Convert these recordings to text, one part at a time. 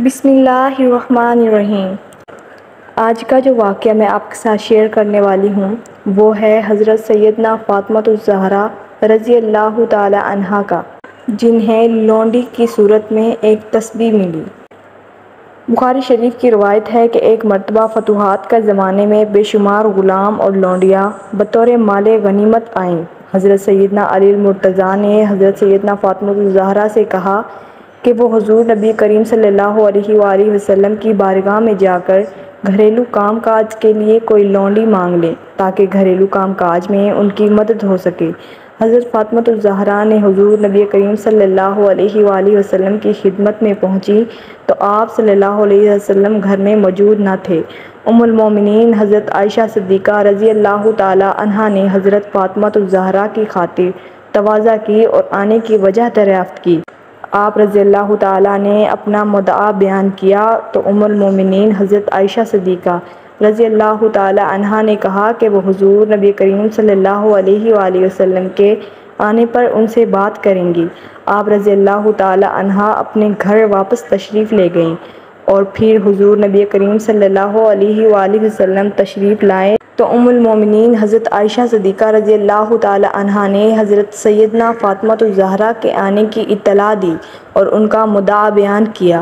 بسم اللہ الرحمن الرحیم۔ آج کا جو واقعہ میں آپ کے ساتھ شیئر کرنے والی ہوں وہ ہے حضرت سیدنا فاطمہ الزہرا رضی اللہ تعالی عنہا کا، جنہیں لونڈی کی صورت میں ایک تسبیح ملی۔ بخاری شریف کی روایت ہے کہ ایک مرتبہ فتوحات کا زمانے میں بے شمار غلام اور لونڈیاں بطور مال غنیمت آئیں۔ حضرت سیدنا علی المرتضیٰ نے حضرت سیدنا فاطمہ الزہرا سے کہا کہ وہ حضور نبی کریم صلی اللہ علیہ وآلہ وسلم کی بارگاہ میں جا کر گھریلو کام کاج کے لیے کوئی لونڈی مانگ لیں تاکہ گھریلو کام کاج میں ان کی مدد ہو سکے۔ حضرت فاطمہ الزہرا نے حضور نبی کریم صلی اللہ علیہ وآلہ وسلم کی خدمت میں پہنچی تو آپ صلی اللہ علیہ وسلم گھر میں موجود نہ تھے۔ ام المومنین حضرت عائشہ صدیقہ رضی اللہ تعالی عنہا نے حضرت فاطمہ الزہرا کی خاطر تواضع کی اور آنے کی وجہ دریافت کی۔ آپ رضی اللہ تعالیٰ نے اپنا مدعا بیان کیا تو ام المومنین حضرت عائشہ صدیقہ رضی اللہ تعالیٰ عنہا نے کہا کہ وہ حضور نبی کریم صلی اللہ علیہ وآلہ وسلم کے آنے پر ان سے بات کریں گی۔ آپ رضی اللہ تعالیٰ عنہا اپنے گھر واپس تشریف لے گئیں اور پھر حضور نبی کریم صلی اللہ علیہ وآلہ وسلم تشریف لائے تو ام المومنین حضرت عائشہ صدیقہ رضی اللہ تعالیٰ عنہا نے حضرت سیدنا فاطمہ الزہرا کے آنے کی اطلاع دی اور ان کا مدعا بیان کیا۔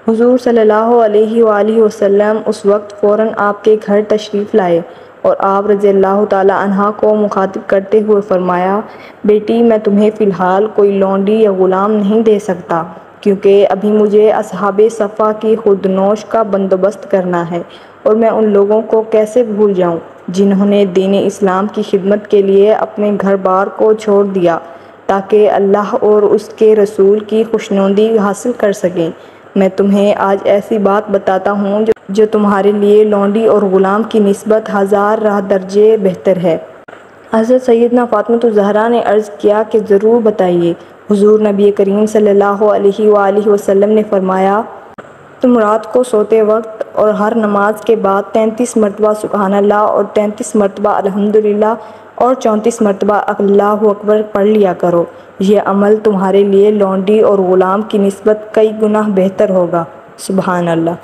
حضور صلی اللہ علیہ وآلہ وسلم اس وقت فوراً آپ کے گھر تشریف لائے اور آپ رضی اللہ تعالیٰ عنہا کو مخاطب کرتے ہوئے فرمایا، بیٹی میں تمہیں فی الحال کوئی لونڈی یا غلام نہیں دے سکتا، کیونکہ ابھی مجھے اصحاب صفا کی خردنوش کا بندوبست کرنا ہے اور میں ان لوگوں کو کیسے بھول جاؤں جنہوں نے دین اسلام کی خدمت کے لیے اپنے گھر بار کو چھوڑ دیا تاکہ اللہ اور اس کے رسول کی خوشنودی حاصل کر سکیں۔ میں تمہیں آج ایسی بات بتاتا ہوں جو تمہارے لیے لونڈی اور غلام کی نسبت ہزار راہ درجے بہتر ہے۔ حضرت سیدنا فاطمہ الزہرا نے عرض کیا کہ ضرور بتائیے۔ حضور نبی کریم صلی اللہ علیہ وآلہ وسلم نے فرمایا، تم رات کو سوتے وقت اور ہر نماز کے بعد 33 مرتبہ سبحان اللہ اور 33 مرتبہ الحمدللہ اور 34 مرتبہ اللہ اکبر پڑھ لیا کرو۔ یہ عمل تمہارے لیے لونڈی اور غلام کی نسبت کئی گنا بہتر ہوگا۔ سبحان اللہ۔